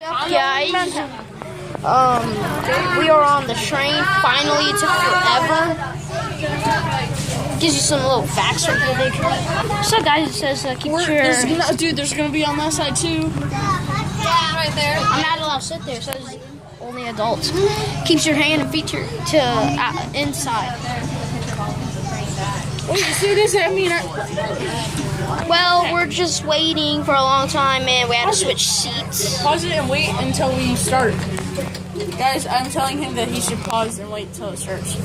Guys, we are on the train. Finally, it took forever. Gives you some little facts from the big. So, guys, it says keep your. There's gonna be on that side too. Yeah, right there. I'm not allowed to sit there. It says only adults. Keeps your hand and feet to inside. See this? I mean, well, we're just waiting for a long time, and we had to switch seats. pause it and wait until we start. Guys, I'm telling him that he should pause and wait until it starts.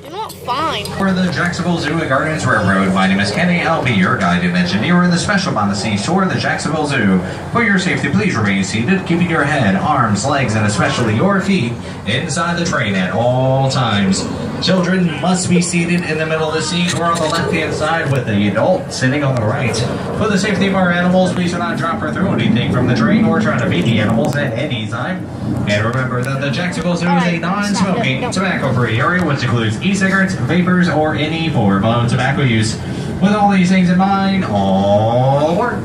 You're not fine. For the Jacksonville Zoo and Gardens Railroad, my name is Kenny. I'll be your guide and engineer in the special Montesine tour of the Jacksonville Zoo. For your safety, please remain seated, keeping your head, arms, legs, and especially your feet inside the train at all times. Children must be seated in the middle of the seat or on the left-hand side with the adult sitting on the right. For the safety of our animals, please do not drop or throw anything from the train or try to feed the animals at any time. And remember that the Jacksonville Zoo is a non-smoking, tobacco-free area, which includes e-cigarettes, vapors, or any form of tobacco use. With all these things in mind, all aboard!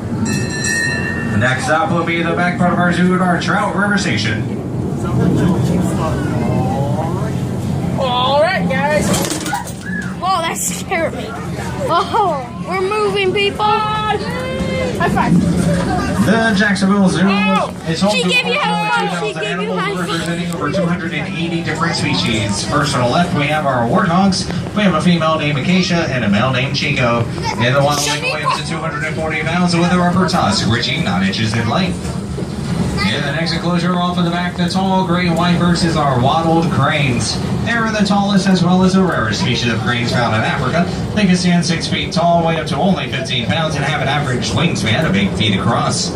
Next up will be the back part of our zoo at our Trout River Station. Alright, guys. Whoa, that scared me. Oh, we're moving, people. High five. The Jacksonville Zoo is home She to gave you high five. She 2,000 gave you animals high five. representing over 280 different species. First on the left, we have our warthogs. We have a female named Acacia and a male named Chico. And the wild weighs up to 240 pounds with a rubber tusk reaching 9 inches in length. In the next enclosure off of the back, the tall gray and white versus our wattled cranes. They are the tallest as well as the rarest species of cranes found in Africa. They can stand 6 feet tall, weigh up to only 15 pounds, and have an average wingspan of 8 feet across.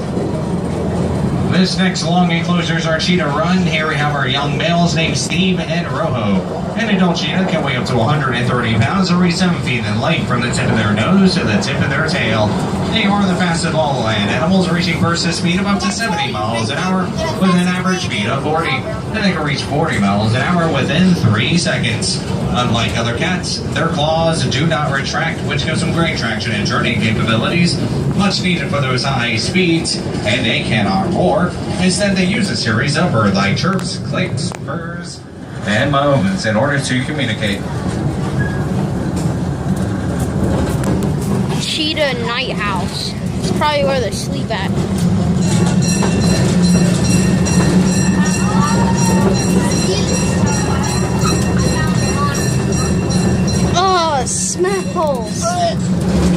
This next long enclosure is our cheetah run. Here we have our young males named Steve and Rojo. An adult cheetah can weigh up to 130 pounds or reach 7 feet in length from the tip of their nose to the tip of their tail. They are the fastest of all land animals, reaching burst speed of up to 70 miles an hour with an average speed of 40. And they can reach 40 miles an hour within 3 seconds. Unlike other cats, their claws do not retract, which gives them great traction and journeying capabilities, much needed for those high speeds, and they cannot roar. Instead, they use a series of bird-like chirps, clicks, purrs, and moans in order to communicate. Cheetah night house. It's probably where they sleep at. Oh, smells.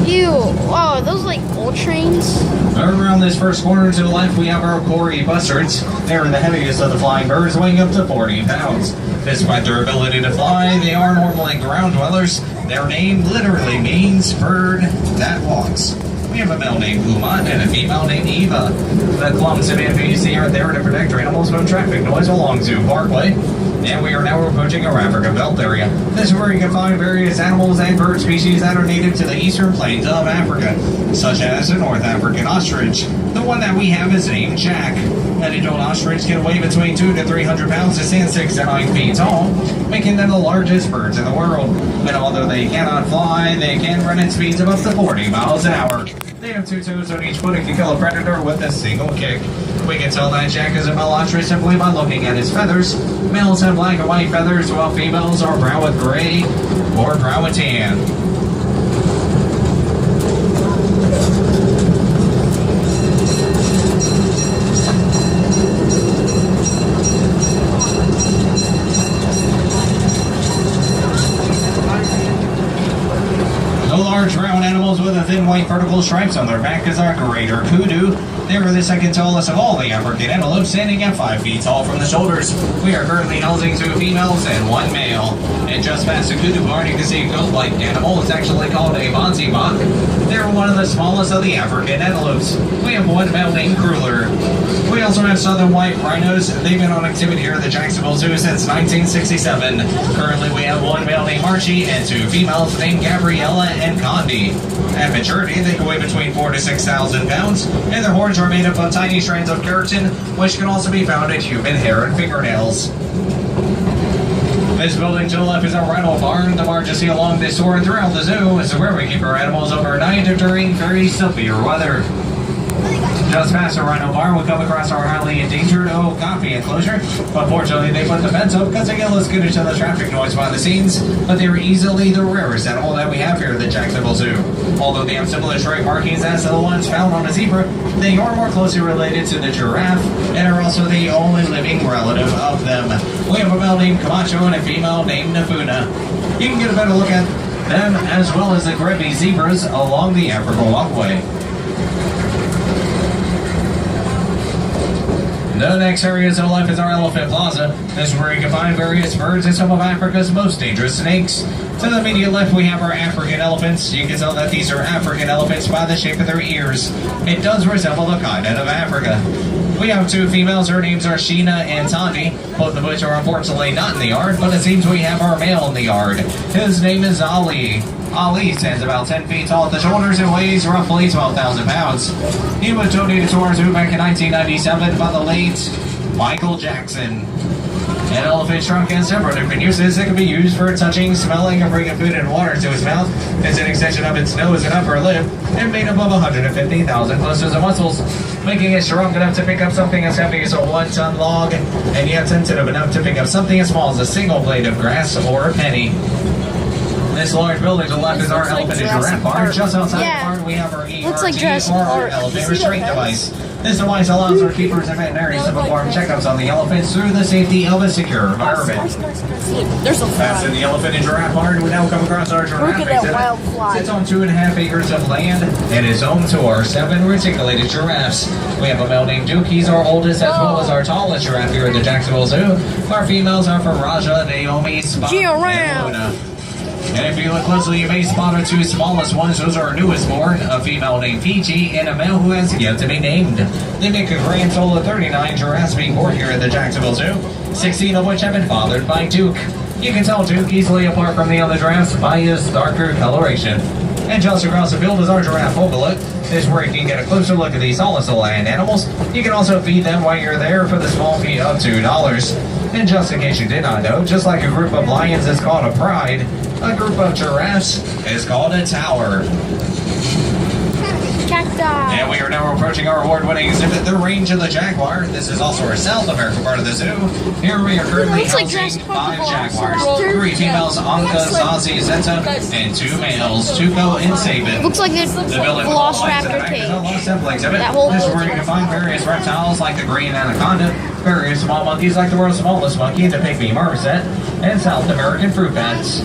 Ew. Oh, are those like old trains? Around this first corner to the left, we have our Cory bustards. They are the heaviest of the flying birds, weighing up to 40 pounds. Despite their ability to fly, they are normally ground dwellers. Their name literally means bird that walks. We have a male named Uma and a female named Eva. The clumps of NPC are there to protect our animals from traffic noise along Zoo Parkway. And we are now approaching our African belt area. This is where you can find various animals and bird species that are native to the eastern plains of Africa, such as the North African ostrich. The one that we have is named Jack. An adult ostrich can weigh between 200 to 300 pounds and stand 6 to 9 feet tall, making them the largest birds in the world. And although they cannot fly, they can run at speeds of up to 40 miles an hour. They have 2 toes on each foot and can kill a predator with a single kick. We can tell that Jack is a male ostrich simply by looking at his feathers. Males have black and white feathers, while females are brown with gray or brown with tan. The large brown animals with a thin white vertical stripes on their back is our greater kudu. They are the second tallest of all the African antelopes, standing at 5 feet tall from the shoulders. We are currently housing 2 females and 1 male. And just past the kudu barn, you can see a goat-like animal. It's actually called a bonzibok. They're one of the smallest of the African antelopes. We have 1 male named Kruller. We also have southern white rhinos. They've been on activity here at the Jacksonville Zoo since 1967. Currently, we have 1 male named Archie and 2 females named Gabriella and Condi. At maturity, they can weigh between 4,000 to 6,000 pounds, and their horns are made up of tiny strands of keratin, which can also be found in human hair and fingernails. This building to the left is our rhino barn. The barn you see along this tour and throughout the zoo is where we keep our animals overnight during very severe weather. Just past the Rhino Bar, we come across our highly endangered Okapi enclosure. But fortunately, they put the fence up because they get less good into the traffic noise behind the scenes. But they are easily the rarest animal that we have here at the Jacksonville Zoo. Although they have similar trait markings as to the ones found on a zebra, they are more closely related to the giraffe and are also the only living relative of them. We have a male named Camacho and a female named Nafuna. You can get a better look at them as well as the Grebbe zebras along the Africa walkway. The next area of life is our Elephant Plaza. This is where you can find various birds and some of Africa's most dangerous snakes. To the immediate left, we have our African elephants. You can tell that these are African elephants by the shape of their ears. It does resemble the continent of Africa. We have two females. Her names are Sheena and Tandy, both of which are unfortunately not in the yard, but it seems we have our male in the yard. His name is Ali. Ali stands about 10 feet tall at the shoulders and weighs roughly 12,000 pounds. He was donated to our zoo back in 1997 by the late Michael Jackson. An elephant's trunk has several different uses. It can be used for touching, smelling, or bringing food and water to its mouth. It's an extension of its nose and upper lip, and made up of 150,000 clusters of muscles, making it strong enough to pick up something as heavy as a 1-ton log, and yet sensitive enough to pick up something as small as a single blade of grass or a penny. This large building to the left is our elephant and giraffe barn. Just outside the barn, we have our ERT, or our elephant restraint device. This device allows our keepers and veterinarians to perform checkups on the elephants through the safety of a secure environment. There's a Past in the elephant and giraffe barn, we now come across our giraffe Look at that wild fly. exhibit. Sits on 2.5 acres of land and is home to our 7 reticulated giraffes. We have a male named Duke. He's our oldest as well as our tallest giraffe here at the Jacksonville Zoo. Our females are from Raja, Naomi, Spot, and Luna. And if you look closely, you may spot our 2 smallest ones. Those are our newest born, a female named Fiji and a male who has yet to be named. They make a grand total of 39 giraffes being born here at the Jacksonville Zoo, 16 of which have been fathered by Duke. You can tell Duke easily apart from the other giraffes by his darker coloration. And just across the field is our giraffe overlook. This is where you can get a closer look at these tallest land animals. You can also feed them while you're there for the small fee of $2. And just in case you did not know, just like a group of lions is called a pride, a group of giraffes is called a tower. Cacti. And we are now approaching our award-winning exhibit, The Range of the Jaguar. This is also our South American part of the zoo. Here we are currently Looks like housing Jurassic Park 5 jaguars, also. 3 females, Anka, Zazie, Zeta, and 2 males, Tuco and Sabin. Looks like the The building Velociraptor is a cage. lost sample exhibit. That whole This is where you can find various reptiles like the green anaconda, various small monkeys like the world's smallest monkey, the pygmy marmoset, and South American fruit bats.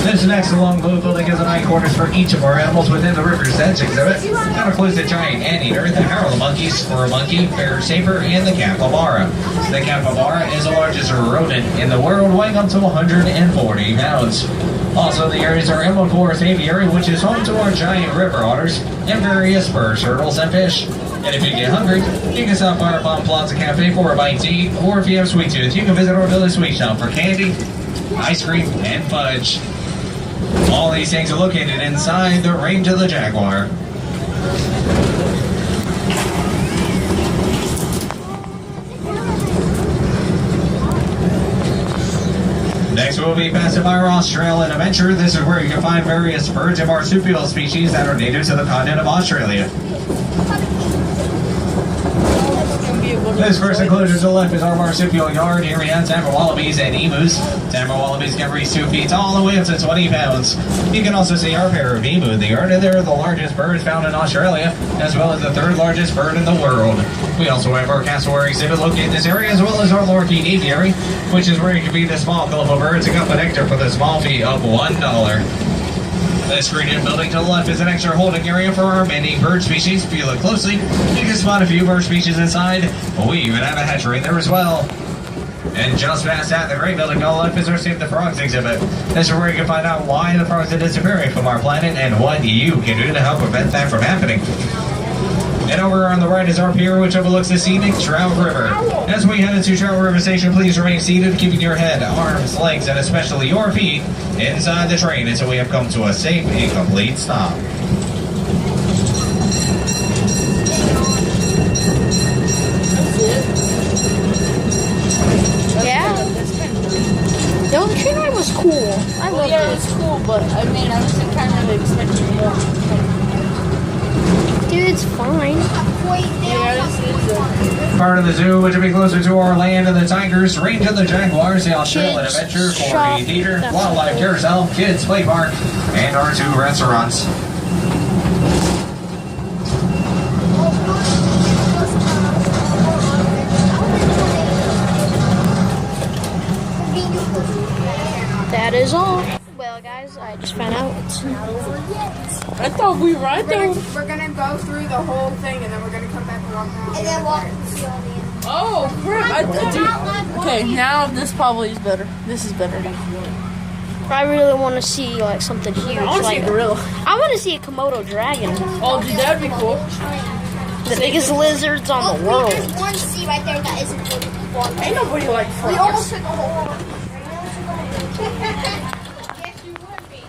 This next long blue building has 9 quarters for each of our animals within the River's Edge exhibit. That includes the giant anteater, the Harrow monkeys, fur monkey, bear saber, and the capybara. The capybara is the largest rodent in the world, weighing up to 140 pounds. Also, the area is our Emerald Forest Aviary, which is home to our giant river otters and various birds, turtles, and fish. And if you get hungry, you can stop by our Palm Plaza Cafe for a bite to eat, or if you have a sweet tooth, you can visit our Village Sweet Shop for candy, ice cream, and fudge. All these things are located inside the Range of the Jaguar. Next, we'll be passing by our Australian adventure. This is where you can find various birds and marsupial species that are native to the continent of Australia. This first enclosure to the left is our marsupial yard. Here we have Tampa wallabies and emus. Tampa wallabies can reach 2 feet tall and weigh up to 20 pounds. You can also see our pair of emu in the yard, and they're the largest birds found in Australia, as well as the 3rd largest bird in the world. We also have our cassowary exhibit located in this area, as well as our lorikeet aviary, which is where you can feed the small, colorful birds and cup of nectar for the small fee of $1. This screened-in building to the left is an extra holding area for our many bird species. If you look closely, you can spot a few bird species inside. We even have a hatchery in there as well. And just past that, the great building to the left is our Save the Frogs exhibit. This is where you can find out why the frogs are disappearing from our planet and what you can do to help prevent that from happening. And over on the right is our pier, which overlooks the scenic Trout River. As we head into Trout River Station, please remain seated, keeping your head, arms, legs, and especially your feet inside the train until we have come to a safe and complete stop. Yeah. The train ride was cool. I loved Yeah, it. it's cool, but I mean, I was kind of expecting more. Dude, it's fine. Yeah, part of the zoo, which will be closer to our land and the tigers, range of the jaguars, the Australian Kids Adventure, 4D shop. Theater, That's Wildlife cool. Carousel, Kids Play Park, and our 2 restaurants. That is all. Well, guys, I just found out it's not over yet. I thought we were right there. We're gonna go through the whole thing and then we're gonna come back and walk around. And then walk to the audience. Oh, crap. Okay, now this probably is better. This is better. I really want to see like something huge. I want to see Like a gorilla. I want to see a Komodo dragon, Oh, dude, that'd be cool. the biggest lizards on the world. There's one C right there that isn't good. Ain't nobody like We frogs. almost took the whole. Yes, you would be.